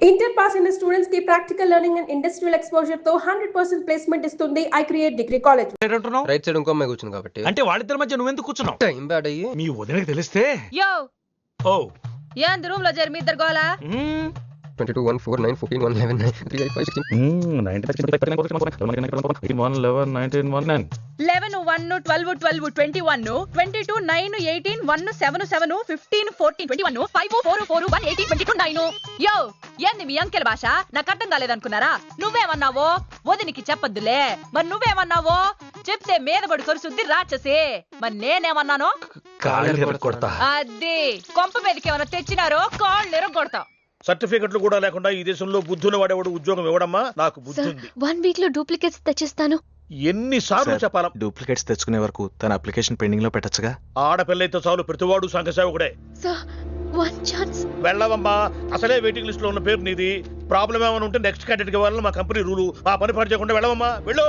Inter pass అయిన students కి practical learning and industrial exposure తో 100% ప్లేస్మెంట్ ఇస్తుంది I create degree college. Right side ఇంకో అమ్మాయి కూర్చుంది కాబట్టి. అంటే వాళ్ళిద్దరి మధ్య నువ్వెందుకు కూర్చున్నావు? టైం బ్యాడ్ అయ్యి మీ వదినకి తెలిస్తే యో ఓ ఏంది రూమ్ లో చేరి మీ ఇద్దరు గోలా? 22 1 4 9 14 1 11 9 3 8 5 16 11 1 12 12 21 22 9 18 1 7 7 15 14 21 5 4 4 1 18 22 9. యో ఏంది మీ అంకెల భాష? నాకు అర్థం కాలేదనుకున్నారా? నువ్వేమన్నావో వదినికి చెప్పొద్దులే. మరి నువ్వేమన్నావో చెప్తే మీద పడి కరుసుద్ది రాక్షసి. మరి నేనేమన్నాను? అది కొంప మీదకి ఏమన్నా తెచ్చినారో కాళ్ళు ఎరగొడతా. సర్టిఫికెట్లు కూడా లేకుండా ఈ దేశంలో బుద్ధుని వాడేవాడు ఉద్యోగం ఇవ్వడమ్మా? నాకు బుద్ధి ఉంది. 1 వీక్ లో డూప్లికేట్స్ తెచ్చిస్తాను. ఎన్నిసార్లు చెప్పాలా? డూప్లికేట్స్ తెచ్చుకునే వరకు తన అప్లికేషన్ పెండింగ్ లో పెట్టచ్చుగా. ఆడపిల్లైతే చాలు, ప్రతివాడు సంఘ సేవకుడే. Sir 1 chance. వెళ్ళవమ్మా, అసలే వెయిటింగ్ లిస్ట్ లో ఉన్న పేరు నీది. ప్రాబ్లం ఏమైనా ఉంటే నెక్స్ట్ క్యాండిడేట్ కి వెళ్ళాలని మా కంపెనీ రూలు. ఆ పని పాటు చేయకుండా వెళ్ళవమ్మా, వెళ్ళు.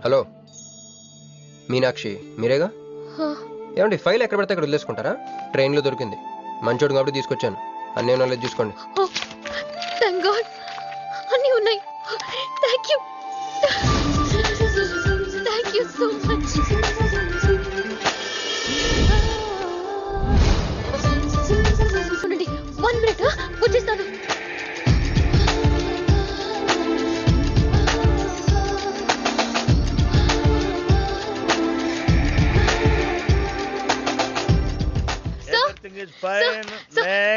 హలో మీనాక్షి, మీరేగా? ఏమండి ఫైల్ ఎక్కడ పడితే అక్కడ వదిలేసుకుంటారా? ట్రైన్లో దొరికింది, మంచోడు కాబట్టి తీసుకొచ్చాను. అన్నీ నాలెడ్జ్ చూసుకోండి. థాంక్ గాడ్ అన్నీ ఉన్నాయి. Thank you so much. ఉండండి 1 మినిట్ వచ్చేస్తాను.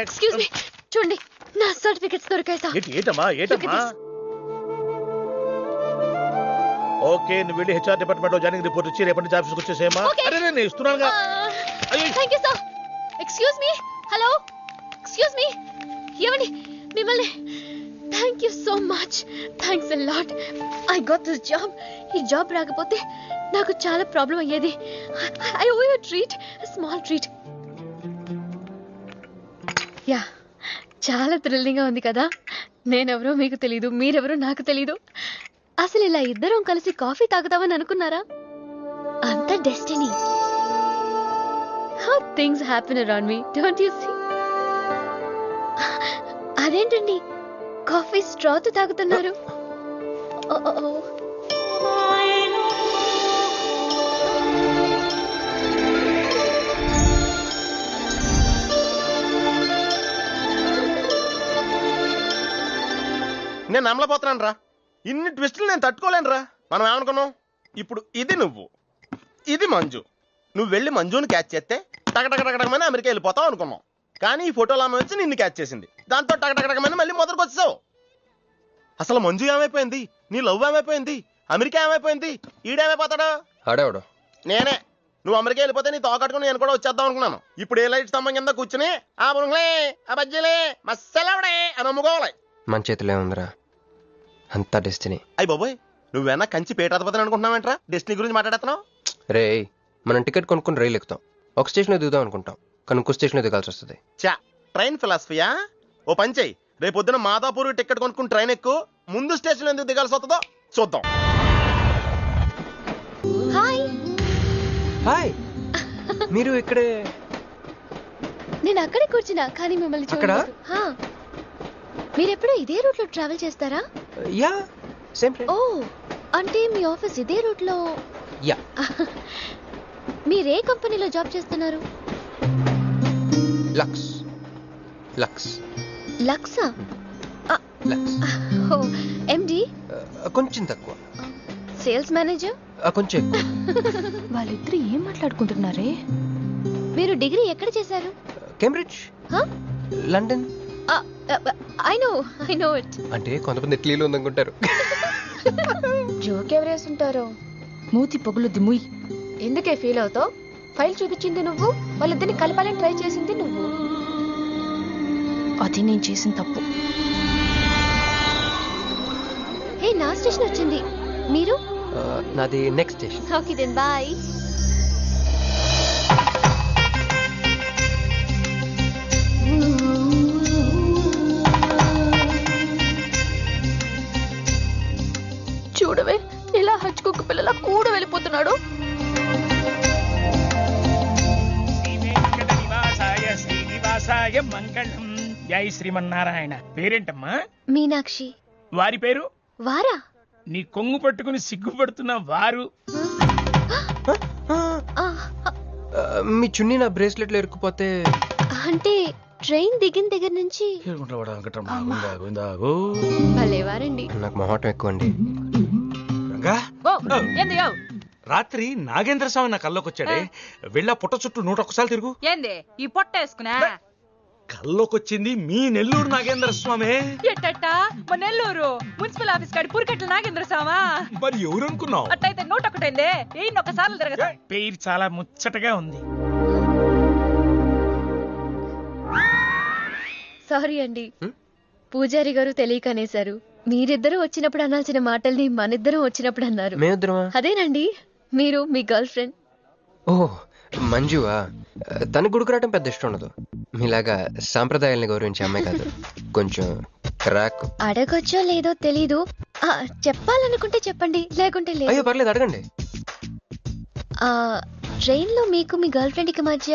ఎక్స్క్యూజ్ మీ, చూడండి నా సర్టిఫికెట్స్ దొరికాయి సార్. ఏటమ్మా ఓకే, నువ్వు వెళ్ళి హెచ్ఆర్ డిపార్ట్మెంట్ లో జాయినింగ్ రిపోర్ట్ ఇచ్చి రేపటి నుంచి ఆఫీస్కి వచ్చేసేమా. అరే నేను ఇస్తున్నానుగా. Thank you sir. Excuse me, hello excuse me, ఏమండి మిమ్మల్ని. Thank you so much, thanks a lot. I got this job. ఈ జాబ్ రాకపోతే నాకు చాలా ప్రాబ్లం అయ్యేది. I owe you treat, small treat. Yeah, చాలా థ్రిల్లింగ్ గా ఉంది కదా. నేనెవరో మీకు తెలీదు, మీరెవరో నాకు తెలీదు. అసలు ఇలా ఇద్దరం కలిసి కాఫీ తాగుతామని అనుకున్నారా? అంత destiny. How things happen around me, don't you see? అదేంటండి కాఫీ స్ట్రాతో తాగుతున్నారు? నేను నమ్మలేకపోతున్నాను రా. ఇన్ని ట్విస్టులు నేను తట్టుకోలేను రా. మనం ఏమనుకున్నాం? ఇప్పుడు ఇది నువ్వు, ఇది మంజు. నువ్వు వెళ్ళి మంజుని క్యాచ్ చేస్తే టకటకటకటకమని అమెరికా వెళ్ళిపోతావు అనుకున్నాం. కానీ ఈ ఫోటోలో ఆమె వచ్చి నిన్ను క్యాచ్ చేసింది. దాంతో టకటకటకమని మళ్ళీ మొదటికి వచ్చావు. అసలు మంజు ఏమైపోయింది? నీ లవ్ ఏమైపోయింది? అమెరికా ఏమైపోయింది? ఈడేమైపోతాడు? ఆడేవాడు నేనే. నువ్వు అమెరికా వెళ్ళిపోతే నీ తోకట్టుకుని నేను కూడా వచ్చేద్దాం అనుకున్నాను. ఇప్పుడు ఏ లైట్ స్తంభం కింద కూర్చుని ఆ బురుంగులే ఆ బజ్జీలే మస్సలవడే అని అమ్ముకోవాలి. మన చేతిలో ఉందిరా అంతా డెస్టినీ. అయ్యి బాబోయ్, నువ్వేనా కంచి పేటాధిపతిని అనుకుంటున్నావేంట్రా? డెస్టినీ గురించి మాట్లాడుతున్నావు? రే, మనం టికెట్ కొనుక్కుని రైలు ఎక్కుతాం, ఒక స్టేషన్ దిగుదాం అనుకుంటాం, కానీ ఇంకో స్టేషన్ దిగాల్సి వస్తుంది. చా, ట్రైన్ ఫిలాసఫియా? ఓ పని చెయ్యి, రేపు పొద్దున మాదాపూర్ టికెట్ కొనుక్కుని ట్రైన్ ఎక్కు. ముందు స్టేషన్ ఎందుకు దిగాల్సి వస్తుందో చూద్దాం. హాయ్. హాయ్, మీరు ఇక్కడే? నేను అక్కడే కూర్చున్నా, కానీ మిమ్మల్ని చూడలేదు. మీరెప్పుడు ఇదే రూట్ లో ట్రావెల్ చేస్తారా? Yeah, same train. ఓ, అంటే మీ ఆఫీస్ ఇదే రూట్ లో? యా. మీరే కంపెనీలో జాబ్ చేస్తున్నారు? లక్స్. లక్స్. లక్సా? లక్స్. Oh, MD? కొంచెం తక్కువ. Sales manager? కొంచెం ఎక్కువ. వాళ్ళిద్దరు ఏం మాట్లాడుకుంటున్నారే? మీరు డిగ్రీ ఎక్కడ చేశారు? Cambridge, London. I know it. అంటే కొంతమంది ఇటలీలో ఉందనుకుంటారు. జోక్ ఎవరేసుంటారో. మూతి పొగులు దిముయ్. ఎందుకే ఫీల్ అవుతావు? ఫైల్ చూపించింది నువ్వు, వాళ్ళిద్దరిని కలపాలని ట్రై చేసింది నువ్వు. అది నేను చేసిన తప్పు. హే, నా స్టేషన్ వచ్చింది. మీరు? నాది next station. Okay then bye. చూడవే ఇలా హచ్చుకుక్క పిల్లల కూడా వెళ్ళిపోతున్నాడు. శ్రీనివాసాయ మంగళం. జై శ్రీమన్నారాయణ. పేరేంటమ్మా? మీనాక్షి. వారి పేరు? వారా? నీ కొంగు పట్టుకుని సిగ్గుపడుతున్న వారు. మీ చున్నీ నా బ్రేస్లెట్లో ఇరుక్కుపోతే అంటే ట్రైన్ దిగిన దగ్గర నుంచి భలేవారండి. నాకు మొహాటం ఎక్కువ అండి. రంగా ఓ ఏంది యో రాత్రి నాగేంద్ర స్వామి నా కల్లోకి వచ్చాడే, వెళ్ళా పుట్ట చుట్టూ 101 తిరుగు. ఏంది ఈ పొట్ట వేసుకున్నా? కల్లోకొచ్చింది మీ నెల్లూరు నాగేంద్ర స్వామి. ఎట్టట్టా మా నెల్లూరు మున్సిపల్ ఆఫీస్ కాడి పురికట్ల నాగేంద్ర స్వామా? మరి ఎవరు అనుకున్నావు? అట్టయితే 101 ఈయన ఒకసార్లు తిరగతా. పేరు చాలా ముచ్చటగా ఉంది. సారీ అండి, పూజారి గారు తెలియక అనేశారు. మీరిద్దరూ వచ్చినప్పుడు అనాల్సిన మాటల్ని మనిద్దరం వచ్చినప్పుడు అన్నారు. మేమిద్దరమా? అదేనండి, మీరు మీ గర్ల్ ఫ్రెండ్. ఓ మంజువా? తనకు గుడికి రావటం పెద్ద ఇష్టం ఉండదు. మీలాగా సాంప్రదాయాల్ని గౌరవించే అమ్మాయి కాదు, కొంచెం క్రాక్. అడగొచ్చో లేదో తెలీదు, చెప్పాలనుకుంటే చెప్పండి, లేకుంటే లేదు. అయ్యో పర్లేదు, అడగండి. ట్రైన్ లో మీకు మీ గర్ల్ ఫ్రెండ్ కి మధ్య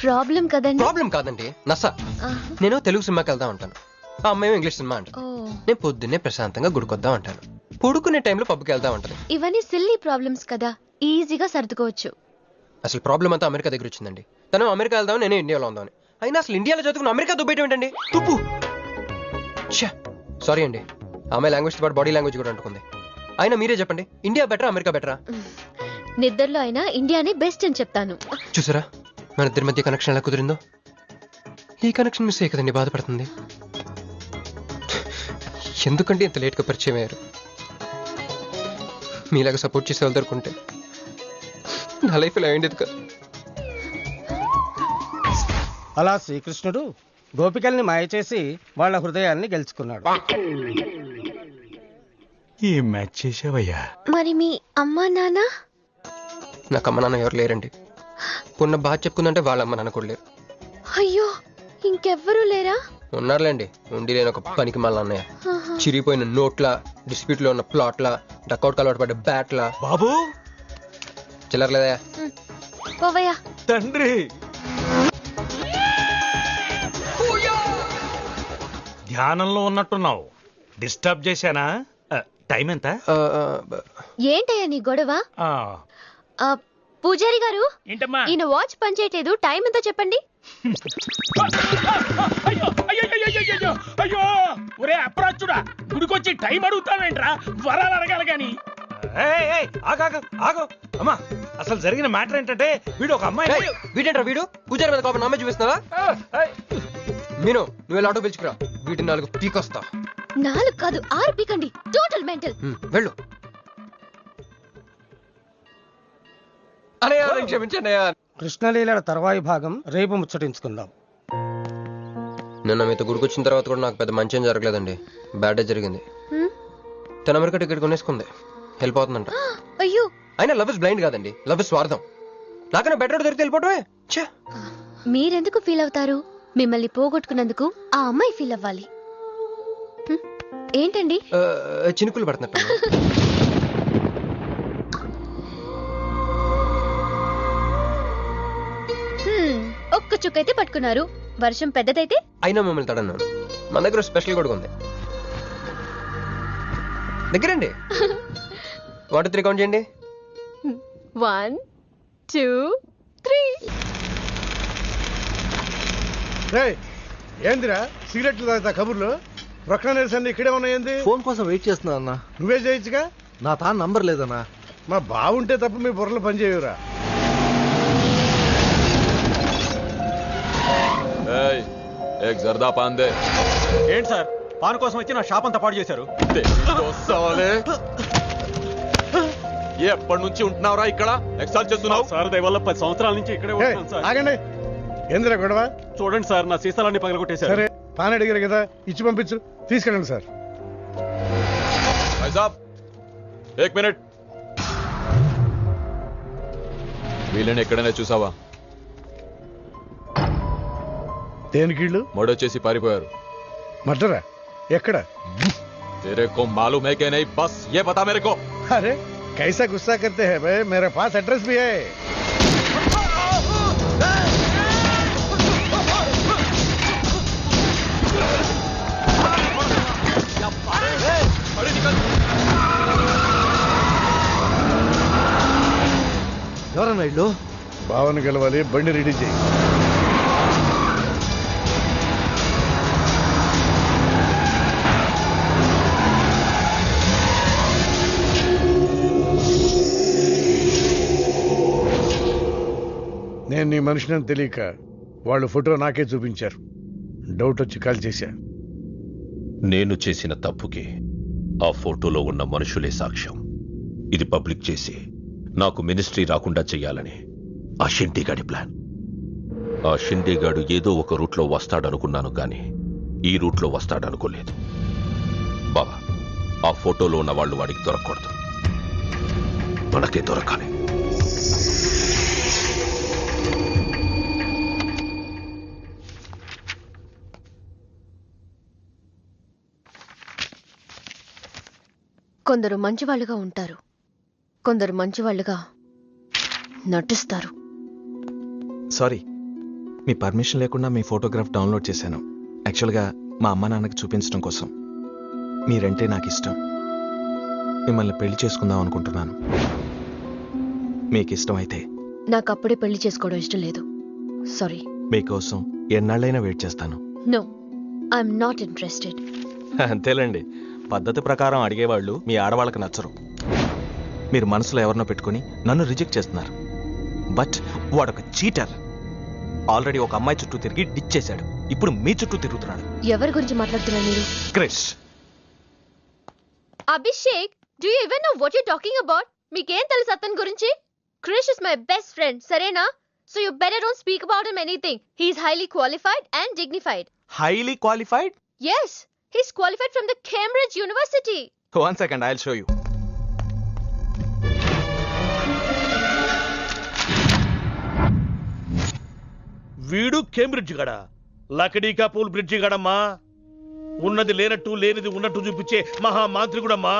ప్రాబ్లం కదండి? ప్రాబ్లం కాదండి, నస. నేను తెలుగు సినిమాకి వెళ్తా ఉంటాను, ఆ అమ్మాయి ఇంగ్లీష్ సినిమా అంటాను. నేను పొద్దున్నే ప్రశాంతంగా గుడికొద్దాం అంటాను, పడుకునే టైంలో పబ్కి వెళ్తా ఉంటాను. ఇవన్నీ సిల్లీ ప్రాబ్లమ్స్ కదా, ఈజీగా సర్దుకోవచ్చు. అసలు ప్రాబ్లం అంతా అమెరికా దగ్గర వచ్చిందండి. తను అమెరికా వెళ్దాం, నేను ఇండియాలో ఉందామని. అయినా అసలు ఇండియాలో చదువుకుని అమెరికా దుబ్బేయటం ఏంటండి? తుప్పు. సారీ అండి, ఆమె లాంగ్వేజ్ పాటు బాడీ లాంగ్వేజ్ కూడా అంటుకుంది. అయినా మీరే చెప్పండి, ఇండియా బెటరా అమెరికా బెటరా? నిద్దర్లో అయినా ఇండియానే బెస్ట్ అని చెప్తాను. చూసారా మన ఇద్దరి మధ్య కనెక్షన్ ఎలా కుదిరిందో? ఈ కనెక్షన్ మిస్ అయ్యే కదండి బాధపడుతుంది. ఎందుకంటే ఇంత లేట్గా పరిచయం అయ్యారు? మీలాగా సపోర్ట్ చేసే వాళ్ళు దొరుకుంటే నా లైఫ్ ఇలా అయింది కదా. అలా శ్రీకృష్ణుడు గోపికల్ని మాయ చేసి వాళ్ళ హృదయాల్ని గెలుచుకున్నాడు. ఈ మ్యాచ్ చేసావయ్యా. మరి మీ అమ్మా నాన్న? నాకు అమ్మ నాన్న ఎవరు లేరండి. పొన్న బాగా చెప్పుకుందంటే వాళ్ళ అమ్మ నాన్న కూడా లేరు. అయ్యో, ఇంకెవ్వరూ లేరా? ఉన్నారులేండి, ఉండి లేని ఒక పనికి మళ్ళీ అన్నయ్య. చిరిగిపోయిన నోట్ల, డిస్ప్యూట్ లో ఉన్న ప్లాట్ల, డక్అవుట్ అలవాటు పడ్డ బ్యాట్ల. బాబు చిల్లరలేదా? పోవయ్యా. తండ్రి ధ్యానంలో ఉన్నట్టున్నావు, డిస్టర్బ్ చేశానా? టైం ఎంత? ఏంటయ్యా నీ గొడవ? పూజారి గారు, ఏంటమ్మా? ఈయన వాచ్ పనిచేయట్లేదు, టైం ఎంతో చెప్పండి. అయ్యో ఒరే అప్రాచుడా, గుడికొచ్చి టైం అడుగుతావేంట్రా? వరాలు అడగాలి గాని. ఆగో అమ్మా, అసలు జరిగిన మ్యాటర్ ఏంటంటే వీడు ఒక అమ్మాయి. వీడేంట్రా వీడు? పూజారి మీద కోపం నమ్మే చూపిస్తున్నావా? మీను, నువ్వు ఆటో పిలుచుకురా, వీటి 4 పీకొస్తా. 4 కాదు 6 పీకండి, టోటల్ మెంటల్. వెళ్ళు. క్షమించండి. కృష్ణలీల తర్వాయి భాగం రేపు ముచ్చటించుకుందాం. నిన్న మీతో గుడికొచ్చిన తర్వాత కూడా నాకు పెద్ద మంచి ఏం జరగలేదండి, బ్యాడే జరిగింది. తన అమెరికా టికెట్ కొనేసుకుంది, వెళ్ళిపోతుందంట. అయ్యో, అయినా లవ్ ఇస్ బ్లైండ్ కాదండి, లవ్ ఇస్ స్వార్థం. నాకన్నా బెటర్ దొరికి వెళ్ళిపోవటమే. మీరెందుకు ఫీల్ అవుతారు? మిమ్మల్ని పోగొట్టుకున్నందుకు ఆ అమ్మాయి ఫీల్ అవ్వాలి. ఏంటండి చినుకులు పడుతున్నట్టు. ఒక్క చుక్కైతే పట్టుకున్నారు, వర్షం పెద్దదైతే? అయినా మమ్మల్ని తడన్నాను. మన దగ్గర స్పెషల్ కూడా ఉంది. దగ్గరండి. 1 2 3 కౌంట్ చేయండి. 1 2 3. ఏందిరా సిగరెట్లు తాగుతా కబుర్లు? రొక్క నిరసన ఇక్కడే ఉన్నాయండి. ఫోన్ కోసం వెయిట్ చేస్తున్నా అన్న. నువ్వే చేయొచ్చుగా. నా తాను నంబర్ లేదన్నా. మా బాగుంటే తప్ప మీ బుర్రలు పనిచేయవురా. ఏంటి సార్, పాన్ కోసం వచ్చి నా షాప్ అంతా పాడు చేశారు. ఎప్పటి నుంచి ఉంటున్నావురా ఇక్కడ? ఎక్సైజ్ చేస్తున్నావు? సార్ దయ వల్ల 10 సంవత్సరాల నుంచి ఇక్కడే ఉంటున్నాను సార్. ఆగండి, ఏందిరా గొడవ? చూడండి సార్, నా సీసాలన్నీ పగలగొట్టేశారు. సరే, పాన్ అడిగారు కదా, ఇచ్చి పంపించు, తీసుకెళ్ళండి సార్. भाई साहब 1 मिनट. వీళ్ళని ఎక్కడైనా చూసావా? దేనికిళ్ళు? మర్డర్ చేసి పారిపోయారు. మర్డరా? ఎక్కడ? तेरे को मालूम है कि नहीं, बस ये बता मेरे को। अरे कैसा गुस्सा करते हैं भाई, मेरे पास एड्रेस भी है। ఎవరన్నా ఇల్లు? భావన గెలవాలి, బండి రెడీ చేయి. నేను నీ మనిషిని తెలియక వాళ్ళు ఫోటో నాకే చూపించారు. డౌట్ వచ్చి కాల్ చేశా. నేను చేసిన తప్పుకి ఆ ఫోటోలో ఉన్న మనుషులే సాక్ష్యం. ఇది పబ్లిక్ చేసి నాకు మినిస్ట్రీ రాకుండా చెయ్యాలని ఆ షిండేగాడి ప్లాన్. ఆ షిండేగాడు ఏదో ఒక రూట్లో వస్తాడనుకున్నాను కానీ ఈ రూట్లో వస్తాడనుకోలేదు. బాబా, ఆ ఫోటోలో ఉన్న వాళ్ళు వాడికి దొరకకూడదు, మనకే దొరకాలి. కొందరు మంచివాళ్ళుగా ఉంటారు, కొందరు మంచివాళ్ళుగా నటిస్తారు. సారీ, మీ పర్మిషన్ లేకుండా మీ ఫోటోగ్రాఫ్ డౌన్లోడ్ చేశాను. యాక్చువల్గా మా అమ్మ నాన్నకి చూపించడం కోసం. మీరంటే నాకు ఇష్టం. మిమ్మల్ని పెళ్లి చేసుకుందాం అనుకుంటున్నాను. మీకు ఇష్టం అయితే. నాకు అప్పుడే పెళ్లి చేసుకోవడం ఇష్టం లేదు. సారీ. మీకోసం ఎన్నాళ్ళైనా వెయిట్ చేస్తాను. No, I'm not interested. అంతేలేండి, పద్ధతి ప్రకారం అడిగేవాళ్ళు మీ ఆడవాళ్ళకి నచ్చరు. మీరు మనసులో ఎవరినో పెట్టుకుని నన్ను రిజెక్ట్ చేస్తున్నారు. బట్ వాడొక చీటర్. ఆల్రెడీ ఒక అమ్మాయి చుట్టూ తిరిగి డిచ్ చేశాడు. ఇప్పుడు మీ చుట్టూ తిరుగుతున్నాడు. ఎవరి గురించి మాట్లాడుతున్నారు మీరు? Krish. Abhishek, do you even know what you talking about? మీకేం తెలుసు అతని గురించి? Krish is my best friend, సరేనా? So you better don't speak about him anything. He is highly qualified and dignified. Highly qualified? Yes, he's qualified from the Cambridge University. 1 second, I'll show you. వీడు Cambridge గడ, లకడీకా pool bridge గడమ్మా. ఉన్నది లేనట్టు, లేనిది ఉన్నట్టు చూపించే మహా మాంత్రికుడమ్మా.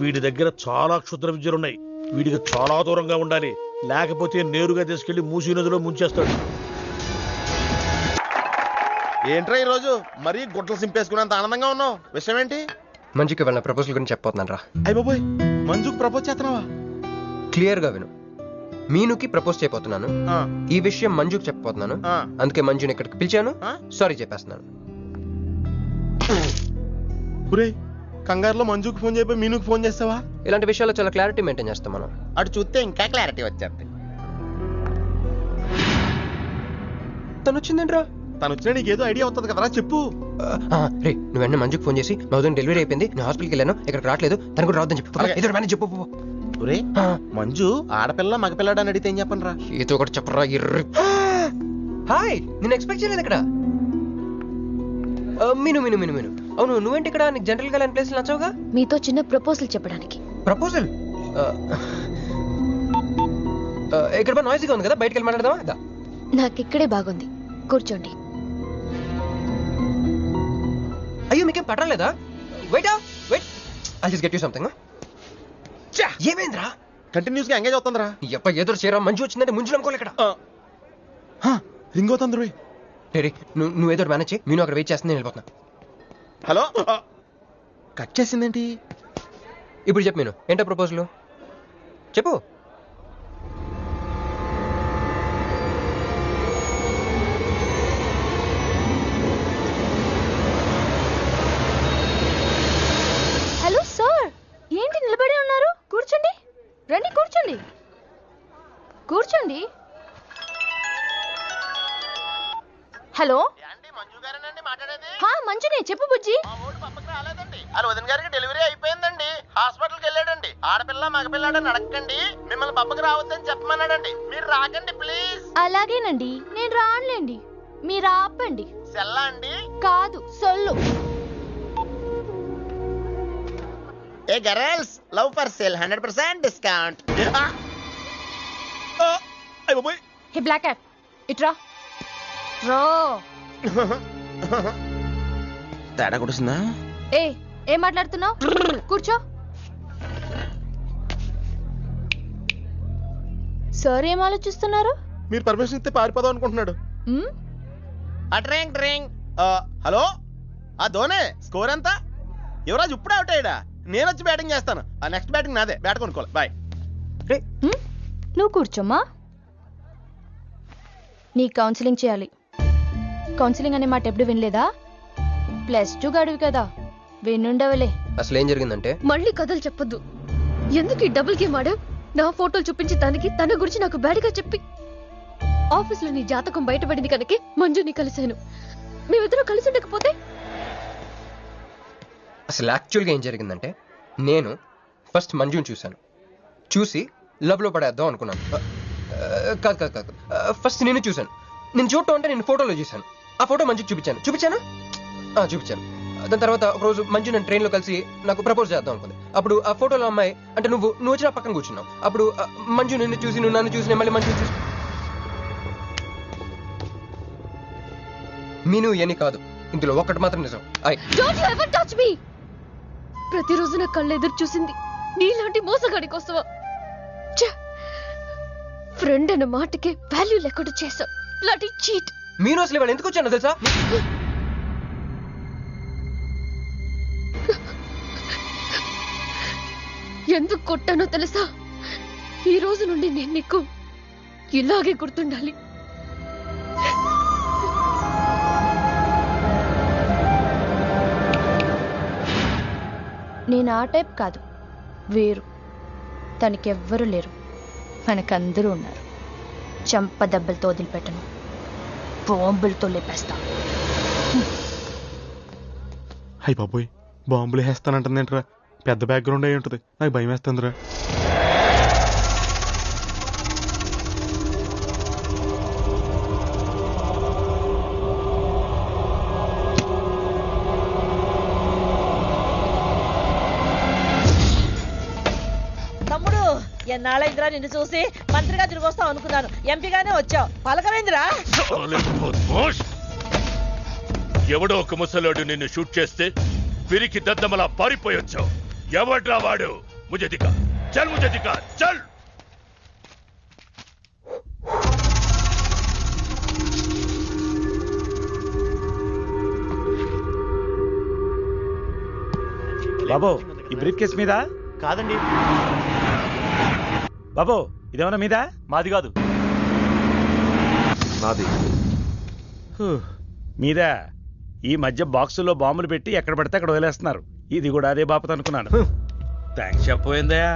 వీడి దగ్గర చాలా క్షుద్ర విద్యలున్నాయి. వీడికి చాలా దూరంగా ఉండాలి, లేకపోతే నేరుగా తీసుకెళ్లి మూసీ నదిలో ముంచేస్తాడు. ఏంట్రా ఈరోజు మరీ గుడ్లు సింపేసుకున్నంత ఆనందంగా ఉన్నావు? విషయం ఏంటి? మంజుకి వాళ్ళ ప్రపోజల్ గురించి చెప్పబోతున్నాను రా. అయ్య బాబోయ్, మంజుకి ప్రపోజ్ చేస్తున్నావా? క్లియర్ గా విను. మీనుకి ప్రపోజ్ చేయబోతున్నాను. ఈ విషయం మంజుకి చెప్పబోతున్నాను. అందుకే మంజుని ఇక్కడికి పిలిచాను. సారీ చెప్పేస్తున్నాను. కంగారులో మంజుకి ఫోన్ చేయబోయి మీనుకి ఫోన్ చేస్తావా? ఇలాంటి విషయాల్లో చాలా క్లారిటీ మెయింటైన్ చేస్తాం మనం. అటు చూస్తే ఇంకా క్లారిటీ వచ్చేది. తను వచ్చిందేంట్రా? తను వచ్చినా నీకేదో ఐడియా అవుతుంది కదరా, చెప్పు. రే, నువ్వు వెంటనే మంజుకి ఫోన్ చేసి మా ఉదయం డెలివరీ అయిపోయింది, నేను హాస్పిటల్కి వెళ్ళాను, ఇక్కడికి రావట్లేదు, తను కూడా రావద్దని చెప్పు. ఏదో మేనేజ్ చెప్పు. మంజు ఆడపిల్ల మగపిల్లాడు అని అడిగితే ఏం చెప్పను రా? ఏదో ఒకటి చెప్పరా. హాయ్, నేను ఎక్స్పెక్ట్ చేయలేదు ఇక్కడ. మీను మీను మీను మీను అవును, నువ్వేంటి ఇక్కడ? నీకు జనరల్ గా లేని ప్లేస్ నచ్చవుగా? మీతో చిన్న ప్రపోజల్ చెప్పడానికి. ప్రపోజల్? ఇక్కడ బాగా నాయిసీగా ఉంది కదా, బయటకు వెళ్ళి మాట్లాడదామా? నాకు ఇక్కడే బాగుంది, కూర్చోండి. అయ్యో, మీకేం పట్టలేదా? Wait wait, I just get you something. ఏమైందిరా? కంటిన్యూస్ గా ఎంగేజ్ అవుతుందిరా. ఎప్ప ఎదురు చేయరా, మంజు వచ్చిందంటే ముంజు అనుకోలే ఇక్కడ. రింగ్ అవుతుంది రోయ్. రే, నువ్వు ఏదో మేనేజ్ చేయి, నేను అక్కడ వెయిట్ చేస్తుంది, నేను వెళ్ళిపోతున్నా. హలో, కట్ చేసిందేంటి? ఇప్పుడు చెప్పు మీను, ఏంటో ప్రపోజల్ చెప్పు. హలో సార్, ఏంటి నిలబడి ఉన్నారు? కూర్చోండి, రండి కూర్చోండి, కూర్చోండి. హలో, మంజునే, చెప్పు బుజ్జి. వాళ్ళ వదిన గారికి డెలివరీ అయిపోయిందండి, హాస్పిటల్కి వెళ్ళాడండి. ఆడపిల్ల మగపిల్లాడని అడగండి, మిమ్మల్ని పప్పకి రావద్దని చెప్పమన్నాడండి. మీరు రాకండి ప్లీజ్. అలాగేనండి, నేను రానులేండి, మీరు ఆపండి. సెల్లా అండి? కాదు, సొల్లు. ఏ girls, love for sale 100% discount. Hey black cat, ఇట్రా. తేడా కొడుతుందా? ఏ ఏం మాట్లాడుతున్నావు? కూర్చో. సార్ ఏం ఆలోచిస్తున్నారు? మీరు పర్మిషన్ ఇస్తే పారిపోదాం అనుకుంటున్నాడు. డ్రింక్. హలో ధోనే, స్కోర్ ఎంత? యువరాజ్ ఇప్పుడే అవుట్ అయ్యాడా? నేను వచ్చి బ్యాటింగ్ చేస్తాను. ఆ నెక్స్ట్ బ్యాటింగ్ నాదే. బ్యాట్ కొనుక్కోవాలి. బాయ్. నువ్వు కూర్చోమ్మా. నీ కౌన్సిలింగ్ చేయాలి. కౌన్సిలింగ్ అనే మాట ఎప్పుడు వినలేదా? +2 గడివి కదా, వినుండవలే. అసలు ఏం జరిగిందంటే, మళ్ళీ కథలు చెప్పొద్దు. ఎందుకు ఈ డబుల్ గేమ్ ఆడావు? నా ఫోటోలు చూపించి తన గురించి నాకు బ్యాడ్గా చెప్పి ఆఫీస్లో నీ జాతకం బయటపడింది కనుకే మంజుని కలిశాను. మేమిద్దరం కలిసి ఉండకపోతే? అసలు యాక్చువల్గా ఏం జరిగిందంటే, నేను ఫస్ట్ మంజుని చూసి లవ్లో పడేద్దాం అనుకున్నాను. కాదు, ఫస్ట్ నేను చూశాను. నేను చూడటం అంటే నేను ఫోటోలో చూశాను. ఆ ఫోటో మంజుకి చూపించాను. దాని తర్వాత ఒకరోజు మంజు నేను ట్రైన్లో కలిసి నాకు ప్రపోజ్ చేద్దాం అనుకుంది. అప్పుడు ఆ ఫోటోలో అమ్మాయి అంటే నువ్వు వచ్చి నా పక్కన కూర్చున్నావు. అప్పుడు మంజు నిన్ను చూసి, నువ్వు నన్ను చూసి, మళ్ళీ మంజుని చూసి. మీను ఇవన్నీ కాదు, ఇందులో ఒక్కటి మాత్రం నిజం. Don't you ever touch me! ప్రతిరోజు నా కళ్ళు ఎదురు చూసింది నీలాంటి మోసగాడి కోసమా? ఫ్రెండ్ అన్న మాటకే వాల్యూ లేకుండా చేశావు. లాంటి చీట్. మీను అసలు ఇవాళ ఎందుకు వచ్చాను తెలుసా? ఎందుకు కొట్టానో తెలుసా? ఈ రోజు నుండి నేను నీకు ఇలాగే గుర్తుండాలి. నేను ఆ టైప్ కాదు, వేరు. తనకెవ్వరూ లేరు, మనకందరూ ఉన్నారు. చంప దెబ్బలతో వదిలిపెట్టను, బాంబులతో లేపేస్తా. అయ్య బాబోయ్, బాంబులు వేస్తానంటుందేంట్రా? పెద్ద బ్యాక్గ్రౌండ్ అయి ఉంటుంది. నాకు భయం వేస్తుందిరా. తమ్ముడు, ఎన్నాళ్ళైందిరా నిన్ను చూసి? మంత్రిగా తిరిగి వస్తావు అనుకున్నాను, ఎంపీగానే వచ్చావు. పలకవేందిరా? ఎవడో ఒక ముసలోడు నిన్ను షూట్ చేస్తే పిరికి దద్దమలా పారిపోయొచ్చావు. ఎవడ్రా వాడు? ముझे दिखा, చల్. బాబు, ఈ బ్రీఫ్ కేస్ మీద? కాదండి. బాబు, ఇదేమన్నా మీద? మాది కాదు. నాది. మీద ఈ మధ్య బాక్సుల్లో బాంబులు పెట్టి ఎక్కడ పడితే అక్కడ వదిలేస్తున్నారు. ఇది కూడా అదే బాపత అనుకున్నాను. థ్యాంక్స్ చెప్పపోయిందయా.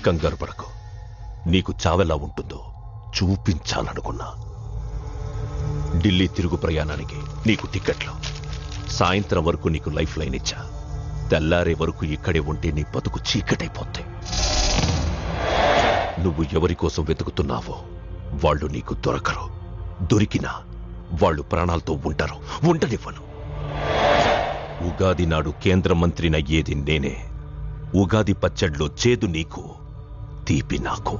కంగారు పడకు. నీకు చావెలా ఉంటుందో చూపించాలనుకున్నా. ఢిల్లీ తిరుగు ప్రయాణానికి నీకు టిక్కెట్లు. సాయంత్రం వరకు నీకు లైఫ్ లైన్ ఇచ్చా. తెల్లారే వరకు ఇక్కడే ఉంటే నీ బతుకు చీకటైపోతే. నువ్వు ఎవరి కోసం వెతుకుతున్నావో వాళ్ళు నీకు దొరకరు. దొరికినా వాళ్ళు ప్రాణాలతో ఉంటారు. ఉండనివ్వను. ఉగాది నాడు కేంద్ర మంత్రినయ్యేది నేనే. ఉగాది పచ్చడ్లో చేదు నీకు, తీపి నాకు.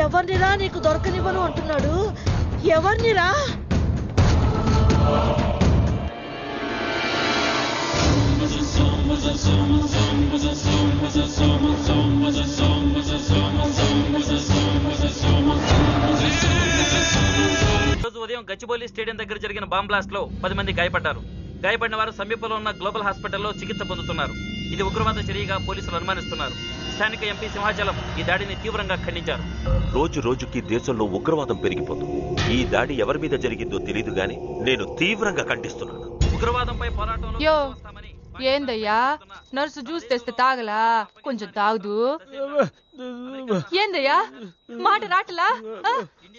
ఎవరినిరా నీకు దొరకనివ్వను అంటున్నాడు? ఎవరినిరా? రోజు ఉదయం గచ్చిబౌలి స్టేడియం దగ్గర జరిగిన బాంబ్ బ్లాస్ట్ లో 10 మంది గాయపడ్డారు. గాయపడిన వారు సమీపంలో ఉన్న గ్లోబల్ హాస్పిటల్లో చికిత్స పొందుతున్నారు. ఇది ఉగ్రవాద చర్యగా పోలీసులు అనుమానిస్తున్నారు. స్థానిక ఎంపీ సింహాచలం ఈ దాడిని తీవ్రంగా ఖండించారు. రోజు రోజుకి దేశంలో ఉగ్రవాదం పెరిగిపోతుంది. ఈ దాడి ఎవరి మీద జరిగిందో తెలియదు గాని నేను తీవ్రంగా ఖండిస్తున్నాను. ఉగ్రవాదంపై పోరాటంలో యో ఏందయ్యా నర్సు జ్యూస్ తెస్తే తాగలా? కొంచెం తాగుదు. ఏందయ్యా మాట రాటలా?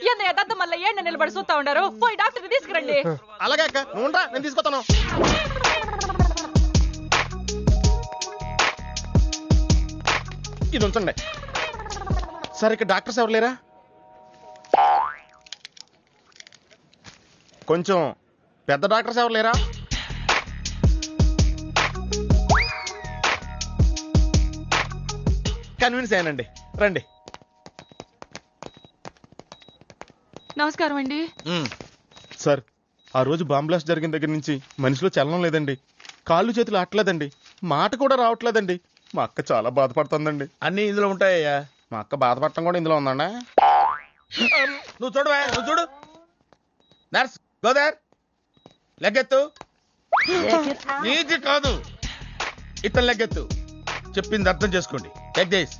ఏందయ్యా దద్ద మళ్ళీ ఏండ నిలబడి చూస్తా ఉండారు? పోయి డాక్టర్ తీసుకురండి. అలాగే అక్క, నువ్వు నేను తీసుకొస్తాను. ఇది ఉంచండి సార్. ఇక్కడ డాక్టర్స్ ఎవరు లేరా? కొంచెం పెద్ద డాక్టర్స్ ఎవరు లేరా? కన్విన్స్ అయ్యానండి, రండి. నమస్కారం అండి. సార్, ఆ రోజు బాంబ్ బ్లాస్ట్ జరిగిన దగ్గర నుంచి మనిషిలో చలనం లేదండి. కాళ్ళు చేతులు ఆటలేదండి, మాట కూడా రావట్లేదండి. మా అక్క చాలా బాధపడుతుందండి. అన్ని ఇందులో ఉంటాయ్యా. మా అక్క బాధపడటం కూడా ఇందులో ఉందండి. నువ్వు చూడు, నువ్వు చూడు. నర్స్ గోదర్, లెగ్గెత్తు. నీది కాదు, ఇతను లెగ్గెత్తు. చెప్పింది అర్థం చేసుకోండి. Take this.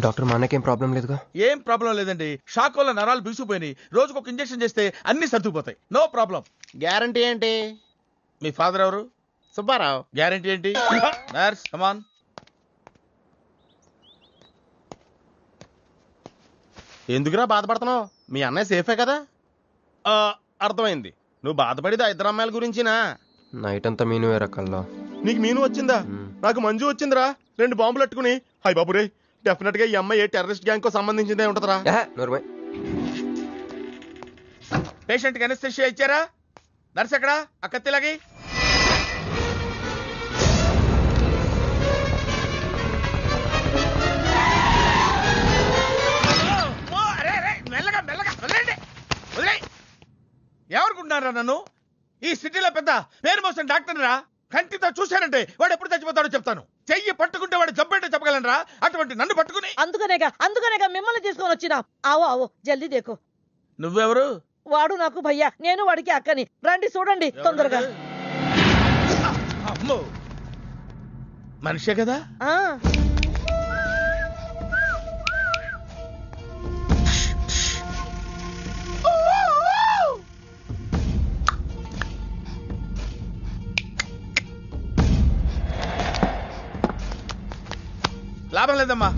డాక్టర్ మా అన్నకేం ప్రాబ్లం లేదుగా? ఏం ప్రాబ్లం లేదండి. షాక్ వల్ల నరాలు బిగుసిపోయినాయి. రోజుకు ఒక ఇంజెక్షన్ చేస్తే అన్ని సర్దుకుపోతాయి. No problem. గ్యారంటీ ఏంటి? మీ ఫాదర్ ఎవరు? సుబ్బారావు. గ్యారంటీ ఏంటి? నర్స్ కమాన్. ఎందుకురా బాధపడుతున్నావు? మీ అన్నయ్య సేఫే కదా? అర్థమైంది. నువ్వు బాధపడేది ఆ ఇద్దరు అమ్మాయిల గురించినా? నైట్ అంతా మీను వేరక్కల్లా. నీకు మీను వచ్చిందా? నాకు మంజు వచ్చిందిరా. 2 బాంబులు అట్టుకుని. హాయ్ బాబురే, డెఫినెట్ గా ఈ అమ్మాయి ఏ టెర్రరిస్ట్ గ్యాంగ్ కో సంబంధించిందే ఉంటదరా. పేషెంట్ కి అనస్థెషియా ఇచ్చారా? నర్స్ ఎక్కడా? ఆ కత్తిలాగి. మెల్లగా మెల్లగా వదిలేండి, వదిలే. ఎవరుకుంటున్నారా నన్ను? ఈ సిటీలో పెద్ద పేరు మోసిన డాక్టర్ రా. కంటితో చూశానంటే వాడు ఎప్పుడు చచ్చిపోతాడో చెప్తాను. చెయ్యి పట్టుకుంటే వాడు జబ్బేంటో చెప్పగలనరా? అటువంటి నన్ను పట్టుకుని. అందుకనేగా మిమ్మల్ని తీసుకొని వచ్చినా. ఆవో ఆవో జల్దీ దేకో. నువ్వెవరు? వాడు నాకు భయ్యా, నేను వాడికి అక్కని. రండి చూడండి తొందరగా. అమ్మో, మనిషే కదా? లాభం లేదమ్మా,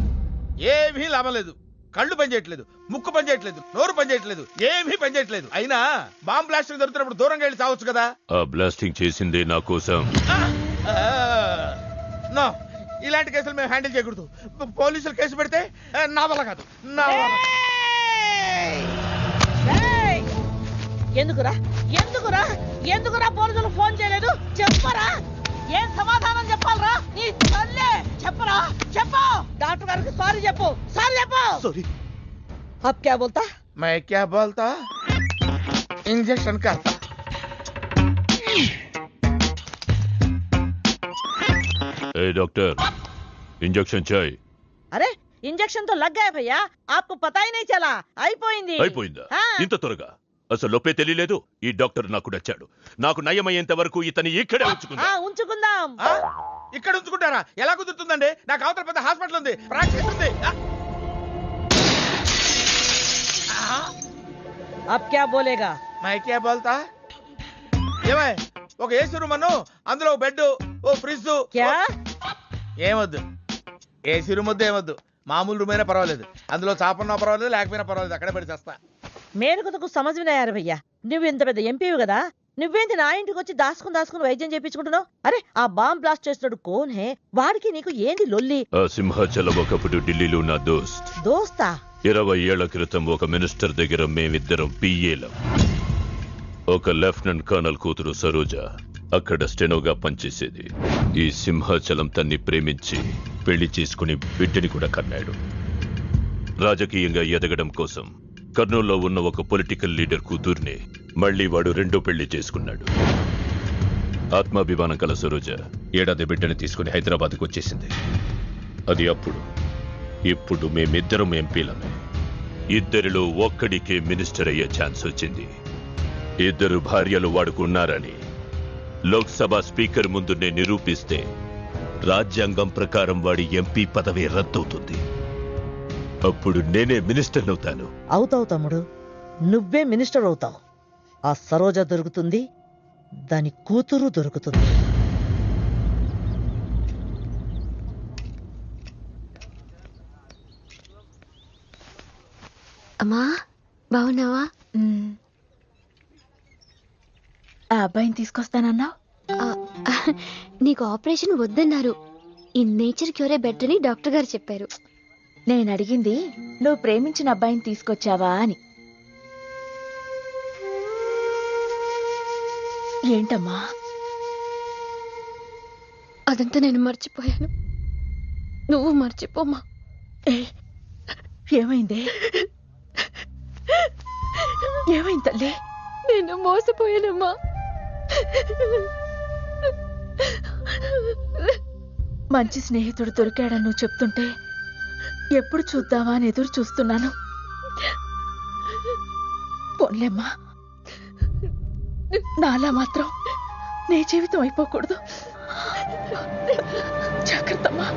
ఏమీ లాభం లేదు. కళ్ళు పనిచేయట్లేదు, ముక్కు పనిచేయట్లేదు, నోరు పనిచేయట్లేదు, ఏమీ పనిచేయట్లేదు. అయినా బాంబ్ బ్లాస్టింగ్ దొరుకుతున్నప్పుడు దూరంగా వెళ్ళి చావచ్చు కదా. ఆ బ్లాస్టింగ్ చేసిందే నా కోసం. నో, ఇలాంటి కేసులు మేము హ్యాండిల్ చేయకూడదు. పోలీసులు కేసు పెడితే నా వల్ల కాదు, నా వల్ల. ఎందుకురా ఎందుకురా ఎందుకురా పోలీసులు ఫోన్ చేయలేదు? చెప్పరా, ఏం సమాధానం చెప్పాలరా? నీ తల్లే చెప్పరా, చెప్పు. డాక్టర్ గారికి సారీ చెప్పు, సారీ చెప్పు. సారీ. अब क्या बोलता? मैं क्या बोलता? इंजेक्शन करता. ए डॉक्टर, इंजेक्शन चाहिए. अरे इंजेक्शन तो लग गया भैया, आपको पता ही नहीं चला. అయిపోయింది. అయిపోయిందా? ఇంత త్వరగా? అసలు లోపే తెలియలేదు. ఈ డాక్టర్ నాకు నచ్చాడు. నాకు నయమయ్యేంత వరకు ఇతని ఇక్కడే ఉంచుకుందాం. ఇక్కడ ఉంచుకుంటారా? ఎలా కుదురుతుందండి? నాకు అవతల పెద్ద హాస్పిటల్ ఉంది, ప్రాక్టీస్ ఉంది. अब क्या बोलेगा? मैं क्या बोलता? ఏమై ఒక ఏసీ రూమ్ అను, అందులో బెడ్, ఓ ఫ్రిడ్జ్. क्या? ఏమొద్దు, ఏసీ రూమ్ వద్దు, ఏమొద్దు. మామూలు రూమ్ అయినా పర్వాలేదు. అందులో చాపన్నా పర్వాలేదు, లేకపోయినా పర్వాలేదు. అక్కడే పడి చేస్తా. మేలుకు సమజ్ వినాయారు భయ్యా. నువ్వు ఇంత పెద్ద ఎంపీవి కదా, నువ్వేంటి నా ఇంటికి వచ్చి దాసుకుని వైద్యం చేయించుకుంటున్నావు? అరే ఆ బాంబ్ బ్లాస్ట్ చేస్తున్నాడు కోన్ హే, వాడికి నీకు ఏంది లొల్లి? ఆ సింహాచలం ఒకప్పుడు ఢిల్లీలో నా దోస్తా. 20 ఏళ్ల క్రితం ఒక మినిస్టర్ దగ్గర మేమిద్దరం పిఏలం. ఒక లెఫ్టినెంట్ కర్నల్ కూతురు సరోజ అక్కడ స్టెనోగా పనిచేసేది. ఈ సింహాచలం తన్ని ప్రేమించి పెళ్లి చేసుకుని బిడ్డని కూడా కన్నాడు. రాజకీయంగా ఎదగడం కోసం కర్నూల్లో ఉన్న ఒక పొలిటికల్ లీడర్ కూతుర్ని మళ్లీ వాడు రెండో పెళ్లి చేసుకున్నాడు. ఆత్మాభిమానం కల సరోజ ఏడాది బిడ్డని తీసుకుని హైదరాబాద్కు వచ్చేసింది. అది అప్పుడు ఇప్పుడు మేమిద్దరం ఎంపీలమే. ఇద్దరిలో ఒక్కడికే మినిస్టర్ అయ్యే ఛాన్స్ వచ్చింది. ఇద్దరు భార్యలు వాడుకున్నారని లోక్సభ స్పీకర్ ముందు నేను నిరూపిస్తే రాజ్యాంగం ప్రకారం వాడి ఎంపీ పదవి రద్దవుతుంది. అప్పుడు నేనే మినిస్టర్ అవుతాను. అవుతావు తమ్ముడు, నువ్వే మినిస్టర్ అవుతావు. ఆ సరోజ దొరుకుతుంది, దాని కూతురు దొరుకుతుంది. అమ్మా బాగున్నావా? ఆ అబ్బాయిని తీసుకొస్తానన్నావు. నీకు ఆపరేషన్ వద్దన్నారు. ఈ నేచర్ క్యూరే బెటర్ అని డాక్టర్ గారు చెప్పారు. నేను అడిగింది నువ్వు ప్రేమించిన అబ్బాయిని తీసుకొచ్చావా అని. ఏంటమ్మా? అదంతా నేను మర్చిపోయాను. నువ్వు మర్చిపోమ్మా. ఏమైంది? ఏమైంది తల్లి? నేను మోసపోయానమ్మా. మంచి స్నేహితుడు దొరికాడని నువ్వు చెప్తుంటే ఎప్పుడు చూద్దామా అని ఎదురు చూస్తున్నాను. పోన్లేమ్మా, నాలా మాత్రం నీ జీవితం అయిపోకూడదు. జాగ్రత్తమ్మా.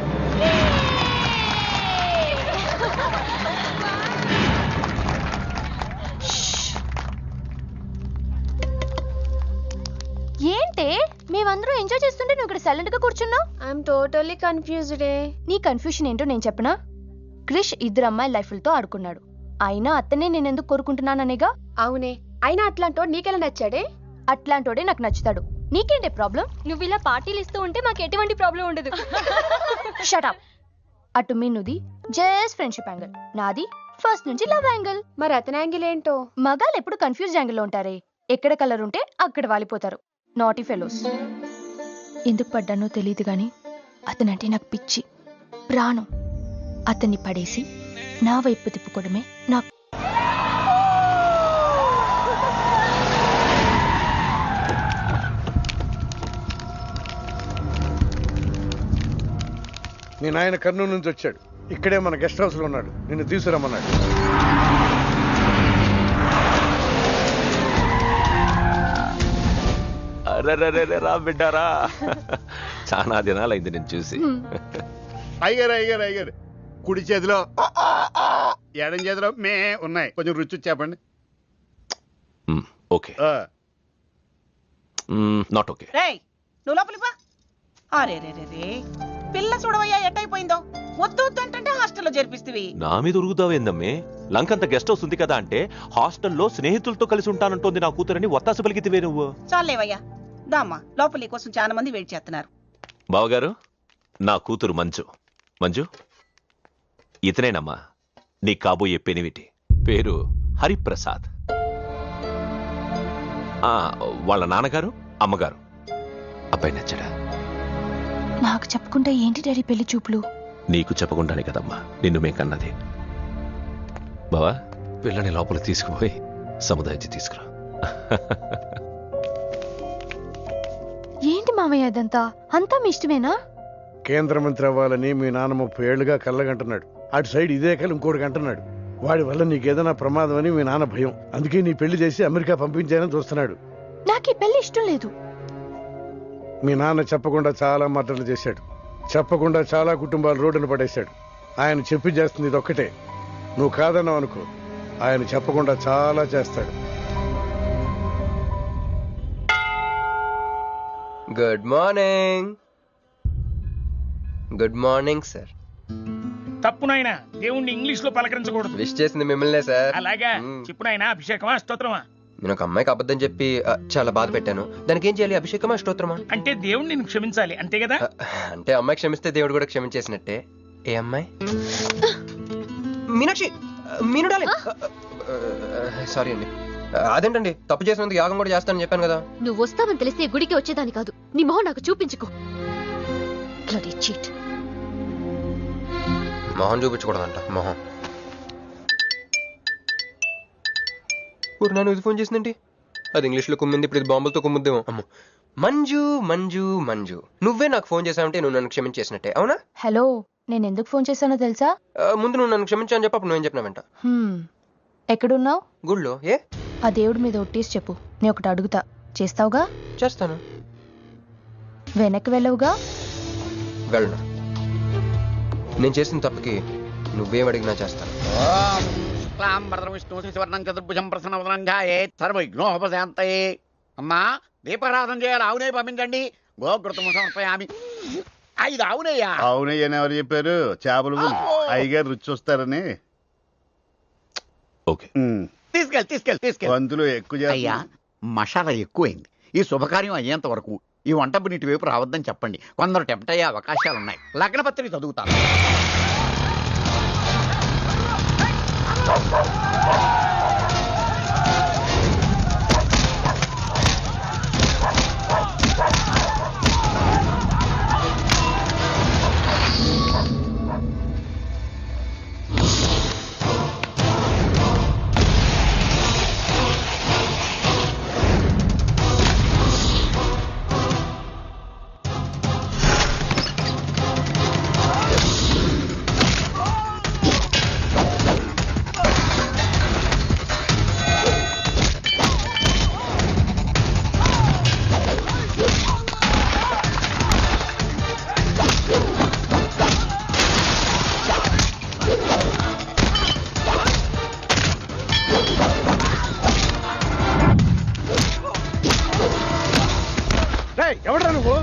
ఏంటే మేమందరూ ఎంజాయ్ చేస్తుంటే నువ్వు ఇక్కడ సైలెంట్ గా కూర్చున్నావు? I'm totally confused. నీ కన్ఫ్యూషన్ ఏంటో నేను చెప్పనా? క్రిష్ ఇద్దరు అమ్మాయి లైఫ్లతో ఆడుకున్నాడు. అయినా అతనే నేను ఎందుకు కోరుకుంటున్నాననేగా. అవునే, అయినా అట్లాంటోడు నీకెలా నచ్చాడే? అట్లాంటోడే నాకు నచ్చుతాడు. నీకేంటే ప్రాబ్లం? నువ్వు ఇలా పార్టీలు ఇస్తూ ఉంటే మాకు ఎటువంటి ప్రాబ్లం ఉండదు. షటప్. అటు మీనుది జస్ట్ ఫ్రెండ్షిప్ యాంగిల్, నాది ఫస్ట్ నుంచి లవ్ యాంగిల్. మరి అతని యాంగిల్ ఏంటో? మగాళ్ళు ఎప్పుడు కన్ఫ్యూజ్ యాంగిల్ లో ఉంటారే. ఎక్కడ కలర్ ఉంటే అక్కడ వాలిపోతారు. Naughty fellows. ఎందుకు పడ్డానో తెలియదు గాని అతనంటే నాకు పిచ్చి, ప్రాణం. అతన్ని పడేసి నా వైపు తిప్పుకోవడమే నాకు. మీ నాయన కర్నూలు నుంచి వచ్చాడు. ఇక్కడే మన గెస్ట్ హౌస్ లో ఉన్నాడు. నిన్ను తీసుకురమ్మన్నాడు. రా బిడ్డారా, చాలా దినాలైంది నేను చూసి. అయ్యారు అయ్యారు అయ్యారు. కుడి చేతిలో ఎడం చేతిలో మే ఉన్నాయి. కొంచెం రుచి చెప్పండి. Okay, not okay. రేయ్ నువ్వు లోపలిపా. అరే రే రే రే, పిల్ల చూడవయ్యా ఎట్టయిపోయిందో. వద్దు వద్దు అంటే హాస్టల్లో చేర్పిస్తేవి. నా మీద ఉరుగుతావేందమ్మే? లంకంత గెస్ట్ హౌస్ ఉంది కదా అంటే హాస్టల్లో స్నేహితులతో కలిసి ఉంటానంటోంది నా కూతురని ఒత్తాసు పలికితివే నువ్వు. చాలేవయ్యా, దామ్మా లోపలి కోసం చాలా మంది వెయిట్ చేస్తున్నారు. బావగారు, నా కూతురు మంజు. మంజు, ఇతనేనమ్మా నీ కాబోయే పెనివిటి. పేరు హరిప్రసాద్. వాళ్ళ నాన్నగారు అమ్మగారు. అబ్బాయి నచ్చడా? నాకు చెప్పకుండా ఏంటి డాడీ పెళ్లి చూపులు? నీకు చెప్పకుండానే కదమ్మా నిన్ను మేకన్నది. బావా, పిల్లని లోపల తీసుకుపోయి సముదాయించి తీసుకురా. ఏంటి మామయ్య అదంతా? అంతా మీ ఇష్టమేనా? కేంద్ర మంత్రి అవ్వాలని మీ నాన్న 30 ఏళ్లుగా కళ్ళగంటున్నాడు. అటు సైడ్ ఇదే కళ ఇంకోటికి అంటున్నాడు. వాడి వల్ల నీకేదైనా ప్రమాదం అని మీ నాన్న భయం. అందుకే నీ పెళ్లి చేసి అమెరికా పంపించాలని చూస్తున్నాడు. నాకు ఈ పెళ్లి ఇష్టం లేదు. మీ నాన్న చెప్పకుండా చాలా మర్డర్లు చేశాడు. చెప్పకుండా చాలా కుటుంబాలు రోడ్డును పడేశాడు. ఆయన చెప్పి చేస్తుంది ఇదొక్కటే. నువ్వు కాదన్నావు అనుకో, ఆయన చెప్పకుండా చాలా చేస్తాడు. Good morning. Good morning sir. తప్పు నాయనా, దేవుణ్ణి ఇంగ్లీష్ లో పలకరించకూడదు. విష్ చేసింది మిమ్మల్నే సార్. అలాగా చెప్పు నాయనా. అభిషేకమా స్తోత్రమా? నేను ఒక అమ్మాయికి అబద్ధం చెప్పి చాలా బాధ పెట్టాను. దానికి ఏం చేయాలి? అభిషేకమా స్తోత్రమా? అంటే దేవుణ్ణి నిన్ను క్షమించాలి అంతే కదా? అంటే అమ్మాయి క్షమిస్తే దేవుడు కూడా క్షమించేసినట్టే. ఏ అమ్మాయి? మీనాక్షి. మీను డార్లింగ్. సారీ అండి. అదేంటండి, తప్పు చేసినందుకు యాగం కూడా చేస్తానని చెప్పాను కదా. నువ్వు వస్తావని తెలిస్తే గుడికి వచ్చేదాని కాదు. నీ మొహం నాకు చూపించుకో. Bloody cheat. మొహం చూపించకూడదంట. మొహం. నాన్న ఇది ఫోన్ చేసిందేంటి? అది ఇంగ్లీష్లో కుమ్మింది, ఇప్పుడు ఇది బాంబులతో కుమ్ముద్దేమో. అమ్మో. మంజు మంజు మంజు, నువ్వే నాకు ఫోన్ చేసావంటే నువ్వు నన్ను క్షమించేసినట్టే, అవునా? హలో, నేను ఎందుకు ఫోన్ చేశానో తెలుసా? ముందు నువ్వు నన్ను క్షమించని చెప్పి అప్పుడు నువ్వేం చెప్పినావంట? ఎక్కడున్నావు? గుళ్ళో. ఏ? ఆ దేవుడి మీద ఒట్టేసి చెప్పు, నేను ఒకటి అడుగుతా, చేస్తావుగా? చేస్తాను. వెనక్కి వెళ్ళవుగా? వెళ్ళను. నేను చేసిన తప్పుకి నువ్వేం అడిగినా చేస్తాను. విష్ణు శివర్ణం చతుర్భుజం ప్రసన్నవదనంగాయే సర్వవిఘ్నోపశాంతయే. అమ్మా దీపారాధన చేయాలి, ఆవునే పంపించండి. గోకృతము సమర్పయామి. 5 ఆవునయ్యా. అవునయ్యని ఎవరు చెప్పారు? చేపలు అయ్యగారు రుచి చూస్తారని. ఓకే, తీసుకెళ్ళి వంతులు ఎక్కువ అయ్యా. మసాలా ఎక్కువైంది. ఈ శుభకార్యం అయ్యేంత వరకు ఈ వంట నీటి వైపు రావద్దని చెప్పండి. కొందరు టెంప్ట్ అయ్యే అవకాశాలున్నాయి. లగ్నపత్రిక చదువుతాను. ఎవడరా నువ్వు?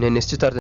నేను నిశ్చితార్థం